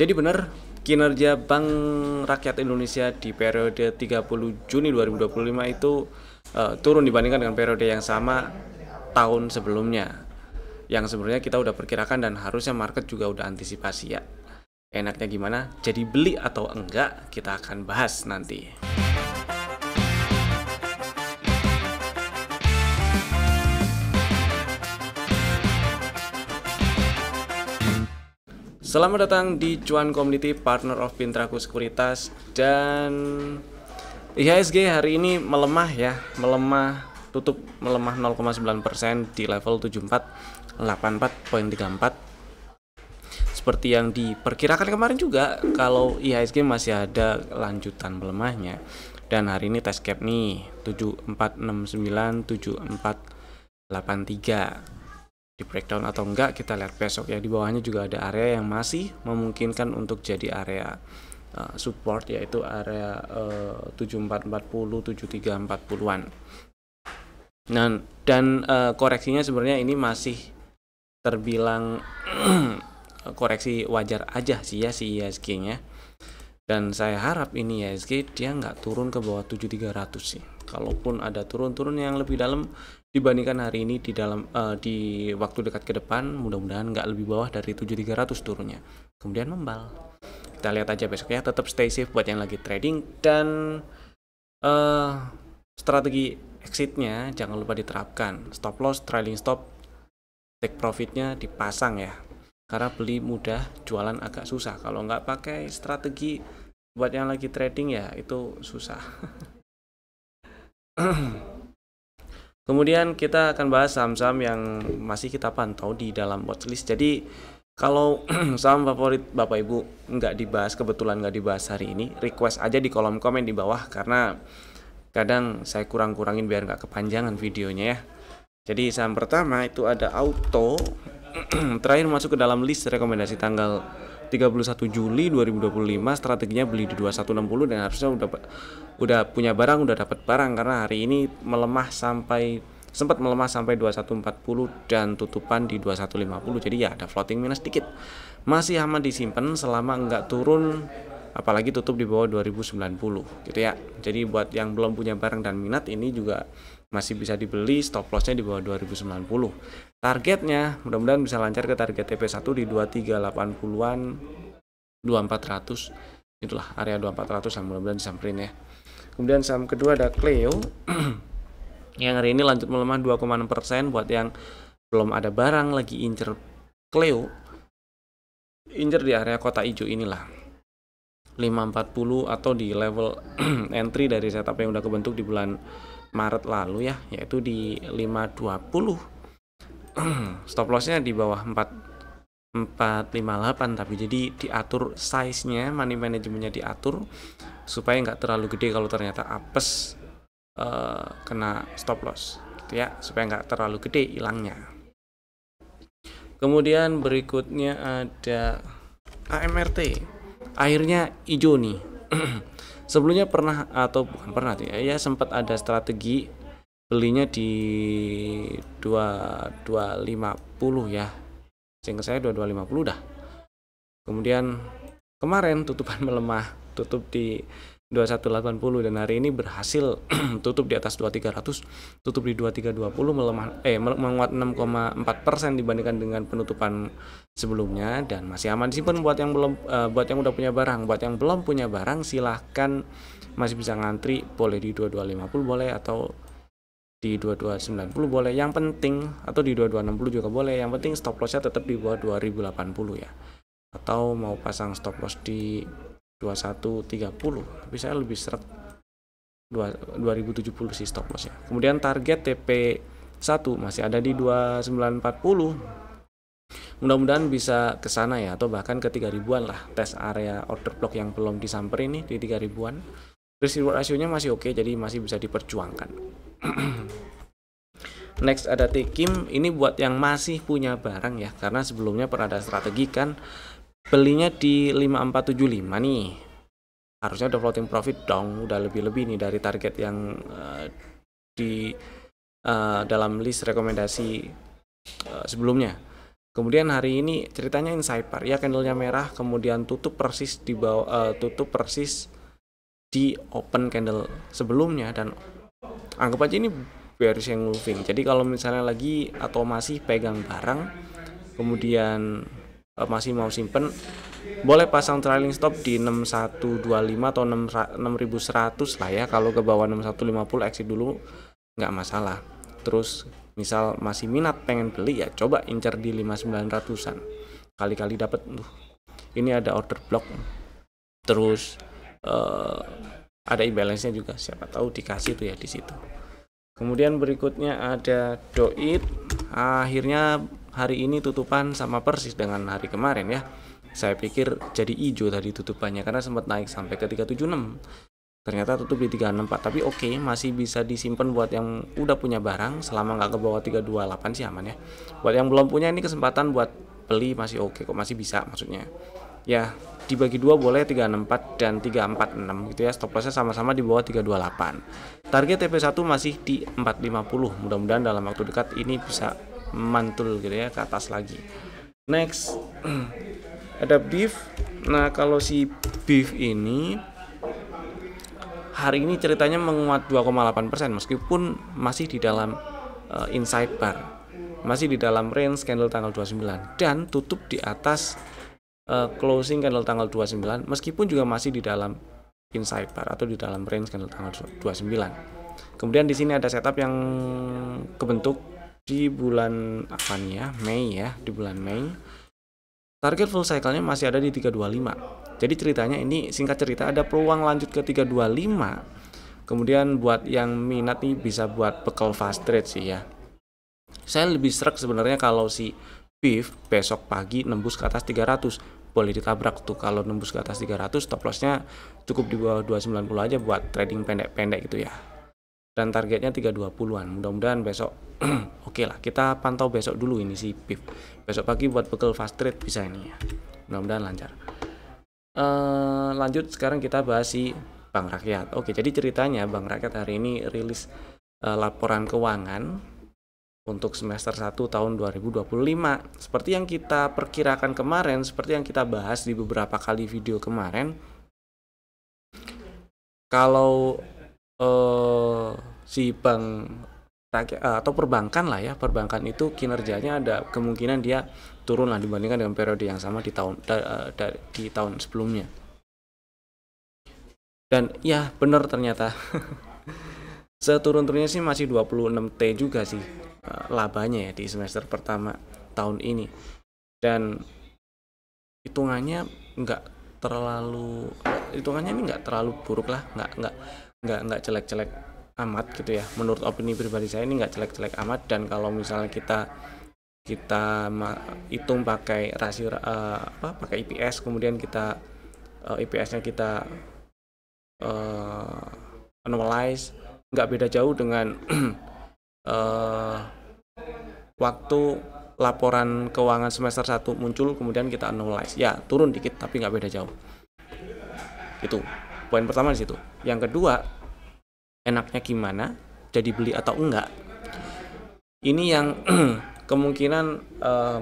Jadi benar, kinerja Bank Rakyat Indonesia di periode 30 Juni 2025 itu turun dibandingkan dengan periode yang sama tahun sebelumnya. Yang sebenarnya kita udah perkirakan dan harusnya market juga udah antisipasi ya. Enaknya gimana? Jadi beli atau enggak, kita akan bahas nanti. Selamat datang di Cuan Community, partner of Pintraku Sekuritas. Dan IHSG hari ini melemah ya, tutup melemah 0,9% di level 7484.34. Seperti yang diperkirakan kemarin juga, kalau IHSG masih ada lanjutan melemahnya. Dan hari ini test cap nih 7469, 7483. Di breakdown atau enggak kita lihat besok ya. Di bawahnya juga ada area yang masih memungkinkan untuk jadi area support, yaitu area 7440, 7340-an. Dan koreksinya sebenarnya ini masih terbilang koreksi wajar aja sih ya si IHSG-nya. Dan saya harap ini IHSG dia nggak turun ke bawah 7300 sih. Kalaupun ada turun-turun yang lebih dalam dibandingkan hari ini di waktu dekat ke depan, mudah-mudahan nggak lebih bawah dari 7300 turunnya. Kemudian membal. Kita lihat aja besok ya. Tetap stay safe buat yang lagi trading, dan strategi exitnya jangan lupa diterapkan. Stop loss, trailing stop, take profitnya dipasang ya. Karena beli mudah, jualan agak susah. Kalau nggak pakai strategi buat yang lagi trading ya itu susah. Kemudian kita akan bahas saham-saham yang masih kita pantau di dalam watchlist. Jadi kalau saham favorit Bapak Ibu kebetulan nggak dibahas hari ini, request aja di kolom komen di bawah, karena kadang saya kurangin biar nggak kepanjangan videonya ya. Jadi saham pertama itu ada Auto, terakhir masuk ke dalam list rekomendasi tanggal 31 Juli 2025, strateginya beli di 2160 dan harusnya udah punya barang, udah dapat barang, karena hari ini sempat melemah sampai 2140 dan tutupan di 2150. Jadi ya ada floating minus dikit. Masih aman disimpan selama nggak turun, apalagi tutup di bawah 2090 gitu ya. Jadi buat yang belum punya barang dan minat, ini juga masih bisa dibeli, stop lossnya di bawah 2090. Targetnya mudah-mudahan bisa lancar ke target TP1 di 2380-an, 2400. Itulah area 2400 yang mudah-mudahan disamperin ya. Kemudian saham kedua ada Cleo yang hari ini lanjut melemah 2,6%. Buat yang belum ada barang lagi incer Cleo, incer di area kota hijau inilah 540 atau di level entry dari setup yang udah kebentuk di bulan Maret lalu ya, yaitu di 520. Stop lossnya di bawah 458, tapi jadi diatur size-nya, money manajemennya diatur supaya nggak terlalu gede kalau ternyata apes kena stop loss gitu ya, supaya nggak terlalu gede hilangnya. Kemudian berikutnya ada AMRT, akhirnya hijau nih. Sebelumnya pernah atau bukan pernah ya, sempat ada strategi belinya di 2250 ya. Sehingga saya 2250 dah. Kemudian kemarin tutupan melemah, tutup di 2180 dan hari ini berhasil tutup di atas 2300, tutup di 2320, menguat 6,4% dibandingkan dengan penutupan sebelumnya, dan masih aman disimpan buat yang udah punya barang. Buat yang belum punya barang silahkan masih bisa ngantri, boleh di 2250 boleh, atau di 2290 boleh. Yang penting, atau di 2260 juga boleh. Yang penting stop lossnya tetap di bawah 2080 ya. Atau mau pasang stop loss di 2130, tapi saya lebih seret 2070 sih stop lossnya. Kemudian target TP1 masih ada di 2940. Mudah-mudahan bisa ke sana ya, atau bahkan ke 3000-an lah. Tes area order block yang belum disamperin nih di 3000-an. Risk reward ratio-nya masih oke, jadi masih bisa diperjuangkan. Next ada Tekim, ini buat yang masih punya barang ya, karena sebelumnya pernah ada strategi kan belinya di 5475 nih. Harusnya udah floating profit dong, udah lebih-lebih nih dari target yang di dalam list rekomendasi sebelumnya. Kemudian hari ini ceritanya inside par ya, candlenya merah, kemudian tutup persis di bawah, tutup persis di open candle sebelumnya, dan anggap aja ini bearish engulfing. Jadi kalau misalnya lagi atau masih pegang barang, kemudian masih mau simpen, boleh pasang trailing stop di 6125 atau 6100 lah ya. Kalau ke bawah 6150 exit dulu, nggak masalah. Terus misal masih minat pengen beli ya coba incer di 5900-an, kali-kali dapat. Ini ada order block, terus ada imbalance-nya juga, siapa tahu dikasih tuh ya di situ. Kemudian berikutnya ada DOIT, akhirnya hari ini tutupan sama persis dengan hari kemarin ya. Saya pikir jadi hijau tadi tutupannya karena sempat naik sampai ke 376. Ternyata tutup di 364, tapi oke, masih bisa disimpan buat yang udah punya barang, selama nggak ke bawah 328 sih aman ya. Buat yang belum punya ini kesempatan buat beli masih oke kok, masih bisa maksudnya. Ya, dibagi dua boleh 364 dan 346 gitu ya. Stop lossnya sama-sama di bawah 328. Target TP1 masih di 450. Mudah-mudahan dalam waktu dekat ini bisa mantul gitu ya ke atas lagi. Next ada beef. Nah, kalau si beef ini hari ini ceritanya menguat 2,8% meskipun masih di dalam inside bar, masih di dalam range candle tanggal 29 dan tutup di atas closing candle tanggal 29 meskipun juga masih di dalam inside bar atau di dalam range candle tanggal 29. Kemudian di sini ada setup yang kebentuk di bulan apa nih ya, Mei ya, di bulan Mei. Target full cycle-nya masih ada di 325. Jadi ceritanya ini singkat cerita ada peluang lanjut ke 325. Kemudian buat yang minat nih bisa buat bekal fast trade sih ya. Saya lebih serak sebenarnya kalau si beef besok pagi nembus ke atas 300. Boleh ditabrak tuh kalau nembus ke atas 300, stop loss-nya cukup di bawah 290 aja buat trading pendek-pendek gitu ya. Dan targetnya 320-an. Mudah-mudahan besok oke lah, kita pantau besok dulu ini si beef. Besok pagi buat bekal fast trade bisa ini ya. Mudah-mudahan lancar. Lanjut sekarang kita bahas si Bank Rakyat. Oke, jadi ceritanya Bank Rakyat hari ini rilis laporan keuangan untuk semester 1 tahun 2025. Seperti yang kita perkirakan kemarin, seperti yang kita bahas di beberapa kali video kemarin, kalau si Bank Rakyat atau perbankan lah ya, perbankan itu kinerjanya ada kemungkinan dia turun lah dibandingkan dengan periode yang sama di tahun sebelumnya. Dan ya benar ternyata seturun-turunnya sih masih 26T juga sih labanya ya di semester pertama tahun ini. Dan hitungannya ini nggak terlalu buruk lah, nggak jelek-jelek amat gitu ya. Menurut opini pribadi saya ini nggak jelek-jelek amat. Dan kalau misalnya kita hitung pakai rasio pakai IPS, kemudian kita IPS-nya kita analyze, nggak beda jauh dengan waktu laporan keuangan semester 1 muncul kemudian kita analyze. Ya, turun dikit tapi nggak beda jauh. Itu poin pertama di situ. Yang kedua, enaknya gimana? Jadi beli atau enggak? Ini yang kemungkinan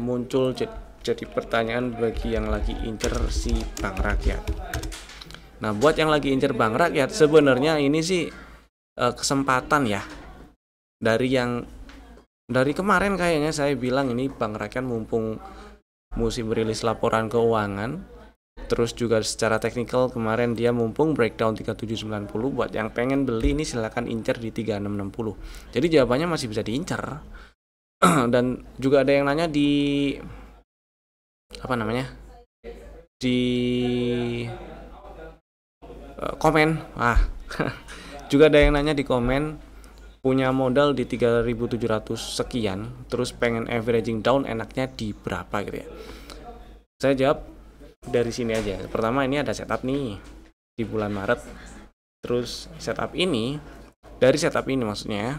muncul jadi pertanyaan bagi yang lagi incer si Bank Rakyat. Nah, buat yang lagi incer Bank Rakyat, sebenarnya ini sih kesempatan ya. Dari kemarin kayaknya saya bilang ini Bank Rakyat mumpung musim rilis laporan keuangan, terus juga secara teknikal kemarin dia mumpung breakdown 3790. Buat yang pengen beli ini silakan incer di 3660. Jadi jawabannya masih bisa diincer. Dan juga ada yang nanya di di komen. Juga ada yang nanya di komen, punya modal di 3.700 sekian, terus pengen averaging down enaknya di berapa gitu ya. Saya jawab dari sini aja. Pertama, ini ada setup nih di bulan Maret. Terus setup ini, dari setup ini maksudnya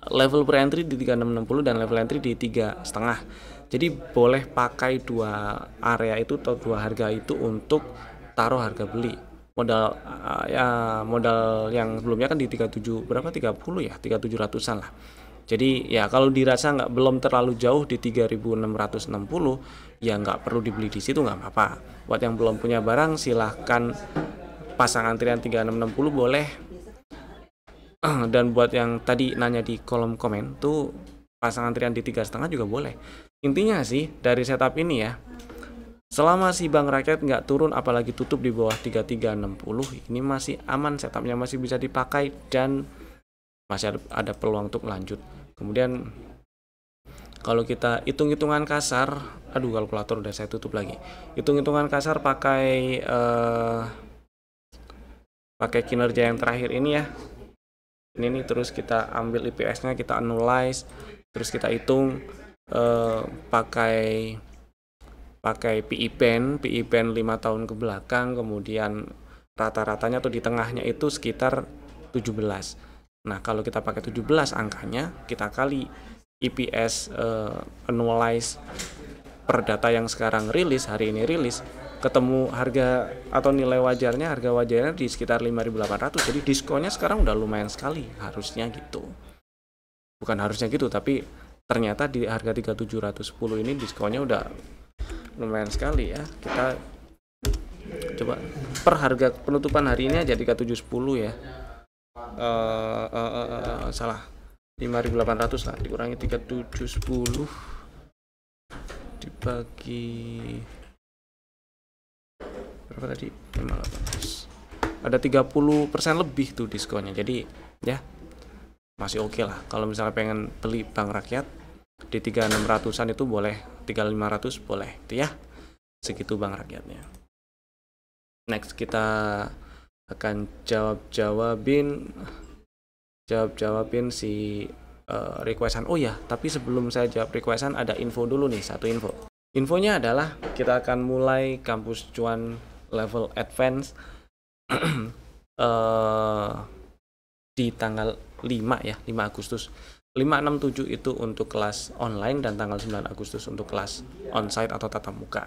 level pre-entry di 3660 dan level entry di 3,5. Jadi boleh pakai dua area itu atau dua harga itu untuk taruh harga beli. Modal yang sebelumnya kan di 37 berapa 30 ya, 3700-an lah. Jadi ya kalau dirasa belum terlalu jauh di 3.660 ya nggak perlu dibeli di situ, nggak apa-apa. Buat yang belum punya barang silahkan pasang antrian 3660 boleh. Dan buat yang tadi nanya di kolom komen tuh pasang antrian di 3,5 juga boleh. Intinya sih dari setup ini ya, selama si Bank Rakyat nggak turun apalagi tutup di bawah 3360, ini masih aman, setupnya masih bisa dipakai dan masih ada peluang untuk lanjut. Kemudian kalau kita hitung-hitungan kasar, aduh kalkulator udah saya tutup lagi. Hitung-hitungan kasar pakai kinerja yang terakhir ini ya. Ini nih, terus kita ambil IPS-nya, kita analyze, terus kita hitung pakai PI band 5 tahun ke belakang, kemudian rata-ratanya tuh di tengahnya itu sekitar 17. Nah, kalau kita pakai 17 angkanya, kita kali EPS annualize per data yang sekarang rilis, hari ini rilis, ketemu harga atau nilai wajarnya, harga wajarnya di sekitar 5.800. Jadi diskonnya sekarang udah lumayan sekali, harusnya gitu. Bukan harusnya gitu, tapi ternyata di harga 3.710 ini diskonnya udah lumayan sekali ya. Kita coba per harga penutupan hari ini aja 3.710 ya. Salah, 5.800 lah, dikurangi 3.710 dibagi berapa tadi? 5.800. Ada 30% lebih tuh diskonnya. Jadi ya masih oke lah. Kalau misalnya pengen beli Bank Rakyat di 3.600-an itu boleh, 3.500 boleh itu ya. Segitu Bank Rakyatnya. Next kita akan jawabin si requestan. Oh ya, tapi sebelum saya jawab requestan ada info dulu nih, satu info. Infonya adalah kita akan mulai kampus cuan level advance di tanggal 5 ya, 5 Agustus. 5, 6, 7 itu untuk kelas online dan tanggal 9 Agustus untuk kelas onsite atau tatap muka.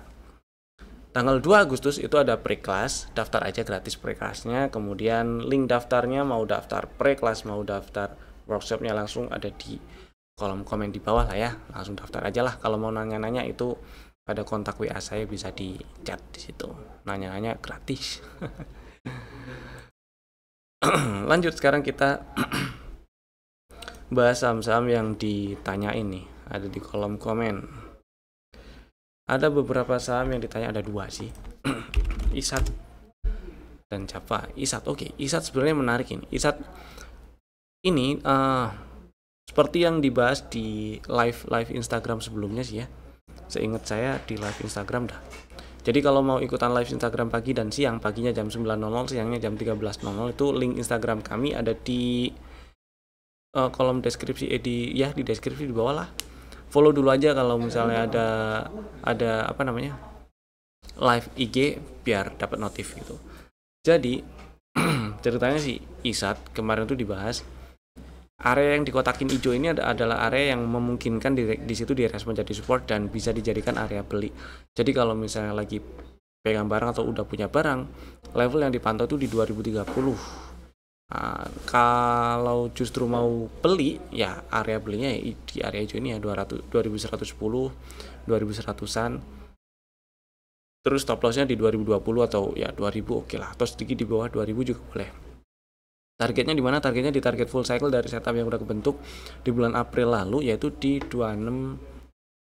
Tanggal 2 Agustus itu ada pre-class, daftar aja gratis pre-classnya, kemudian link daftarnya mau daftar pre-class, mau daftar workshopnya langsung ada di kolom komen di bawah lah ya, langsung daftar aja lah. Kalau mau nanya-nanya itu ada kontak WA saya, bisa di chat di situ, nanya-nanya gratis. Lanjut, sekarang kita bahas saham-saham yang ditanyain nih, ada di kolom komen. Ada beberapa saham yang ditanya, ada 2 sih. ISAT dan Java. ISAT, oke. ISAT sebenarnya menarik ini. ISAT ini seperti yang dibahas di live Instagram sebelumnya sih ya. Seingat saya di live Instagram dah. Jadi kalau mau ikutan live Instagram pagi dan siang, paginya jam 9.00, siangnya jam 13.00, itu link Instagram kami ada di kolom deskripsi, di deskripsi di bawah lah. Follow dulu aja kalau misalnya ada apa namanya, live IG biar dapat notif gitu. Jadi ceritanya sih ISAT kemarin tuh dibahas, area yang dikotakin hijau ini adalah area yang memungkinkan di situ direspon jadi support dan bisa dijadikan area beli. Jadi kalau misalnya lagi pegang barang atau udah punya barang, level yang dipantau itu di 2030. Nah, kalau justru mau beli ya area belinya di area hijau ini ya, 2110, 2100-an. Terus stop lossnya di 2020 atau ya 2000 oke lah, atau sedikit di bawah 2000 juga boleh. Targetnya di mana? Targetnya di target full cycle dari setup yang udah kebentuk di bulan April lalu, yaitu di 2640.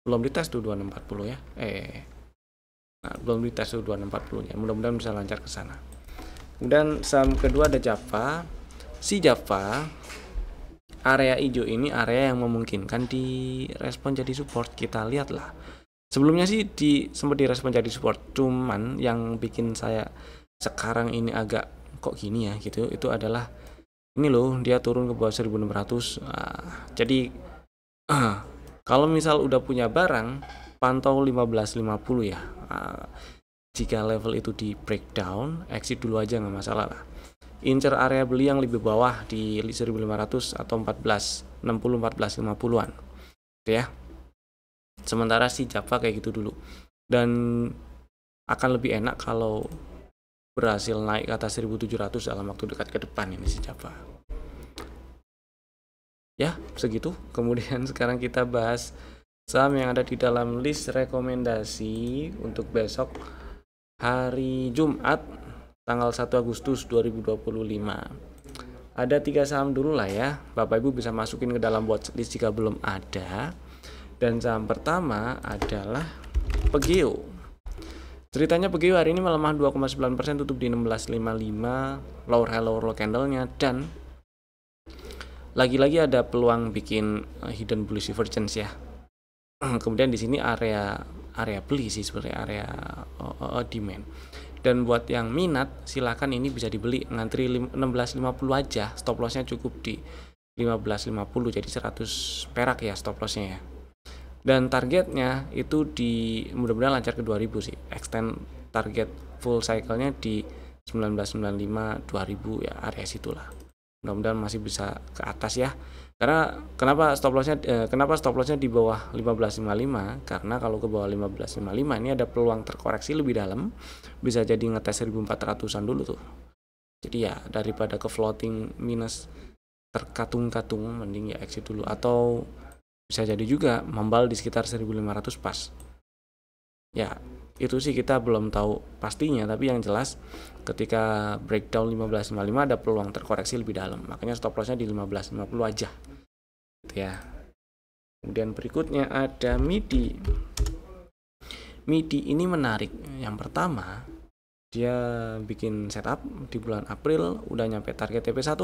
Belum dites tuh 2640 ya. Nah, belum dites tuh 2640 ya. Mudah-mudahan bisa lancar ke sana. Kemudian saham kedua ada Java. Si Java, area hijau ini area yang memungkinkan direspon jadi support. Kita lihatlah. Sebelumnya sih sempat direspon jadi support. Cuman yang bikin saya sekarang ini agak kok gini ya gitu, itu adalah ini loh, dia turun ke bawah 1.600. Jadi kalau misal udah punya barang, pantau 1550 ya. Jika level itu di breakdown, exit dulu aja, nggak masalah lah. Incer area beli yang lebih bawah di 1.500 atau 1450-an gitu ya. Sementara si Java kayak gitu dulu, dan akan lebih enak kalau berhasil naik ke atas 1.700 dalam waktu dekat ke depan ini si Java. Ya, segitu. Kemudian sekarang kita bahas saham yang ada di dalam list rekomendasi untuk besok hari Jumat tanggal 1 Agustus 2025. Ada 3 saham dulu lah ya. Bapak Ibu bisa masukin ke dalam watchlist jika belum ada. Dan saham pertama adalah Pegeo. Ceritanya Pegeo hari ini melemah 2,9%, tutup di 1655, lower high lower low candle-nya, dan lagi-lagi ada peluang bikin hidden bullish divergence ya. Kemudian di sini area beli sih sebenarnya, area demand. Dan buat yang minat silakan ini bisa dibeli, ngantri 1650 aja, stop lossnya cukup di 1550, jadi 100 perak ya stop lossnya ya. Dan targetnya itu di mudah-mudahan lancar ke 2000 sih, extend target full cycle-nya di 1995 2000 ya, area situlah. Mudah-mudahan masih bisa ke atas ya. Karena kenapa stop lossnya di bawah 1555? Karena kalau ke bawah 1555 ini ada peluang terkoreksi lebih dalam, bisa jadi ngetes 1400-an dulu tuh. Jadi ya daripada ke floating minus terkatung-katung, mending ya exit dulu, atau bisa jadi juga membal di sekitar 1500 pas. Ya, itu sih kita belum tahu pastinya, tapi yang jelas ketika breakdown 1555 ada peluang terkoreksi lebih dalam. Makanya stop lossnya di 1550 aja. Gitu ya. Kemudian berikutnya ada MIDI. MIDI ini menarik. Yang pertama, dia bikin setup di bulan April, udah nyampe target TP1,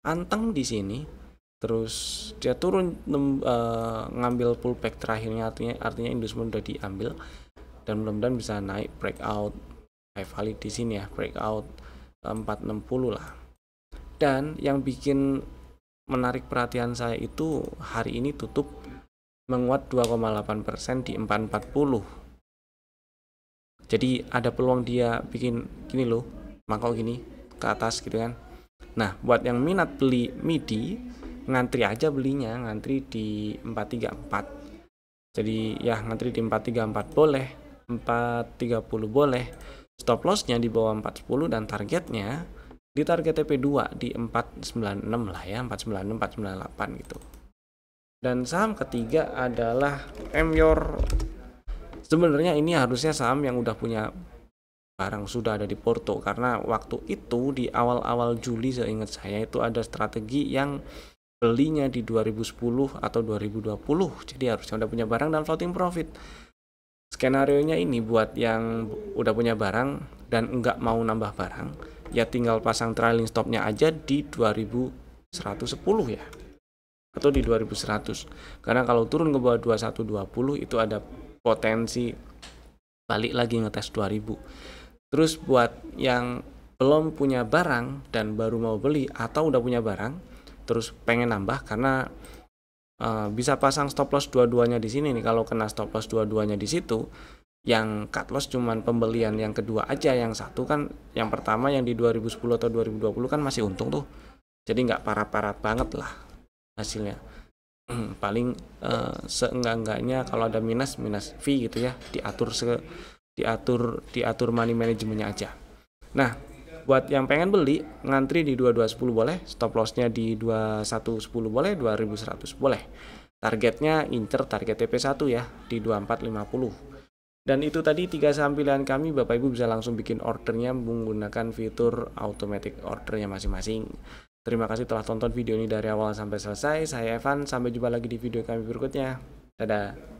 anteng di sini. Terus dia turun ngambil pullback terakhirnya, artinya inducement udah diambil, dan mudah-mudahan bisa naik breakout high value di sini ya, breakout 460 lah. Dan yang bikin menarik perhatian saya itu hari ini tutup menguat 2,8% di 440. Jadi ada peluang dia bikin gini loh, mangkok gini ke atas gitu kan. Nah, buat yang minat beli MIDI, ngantri aja belinya, ngantri di 434. Jadi ya ngantri di 434 boleh, 430 boleh. Stop lossnya di bawah 410 dan targetnya di target TP2 di 496 lah ya, 496 498 gitu. Dan saham ketiga adalah Emyor. Sebenarnya ini harusnya saham yang udah punya barang, sudah ada di Porto, karena waktu itu di awal-awal Juli seingat saya itu ada strategi yang belinya di 2010 atau 2020, jadi harusnya udah punya barang dan floating profit. Skenarionya ini buat yang udah punya barang dan enggak mau nambah barang, ya tinggal pasang trailing stopnya aja di 2110 ya, atau di 2100. Karena kalau turun ke bawah 2120 itu ada potensi balik lagi ngetes 2000. Terus buat yang belum punya barang dan baru mau beli, atau udah punya barang terus pengen nambah, karena bisa pasang stop loss dua-duanya di sini nih. Kalau kena stop loss dua-duanya di situ, yang cut loss cuman pembelian yang kedua aja, yang satu kan, yang pertama yang di 2010 atau 2020 kan masih untung tuh, jadi nggak parah-parah banget lah hasilnya. Paling seenggak-enggaknya kalau ada minus fee gitu ya, diatur money manajemennya aja. Nah, buat yang pengen beli, ngantri di 2210 boleh, stop lossnya di 2110 boleh, 2100 boleh. Targetnya incer target TP1 ya di 2450. Dan itu tadi 3 saham pilihan kami. Bapak Ibu bisa langsung bikin ordernya menggunakan fitur automatic ordernya masing-masing. Terima kasih telah tonton video ini dari awal sampai selesai. Saya Evan, sampai jumpa lagi di video kami berikutnya. Dadah.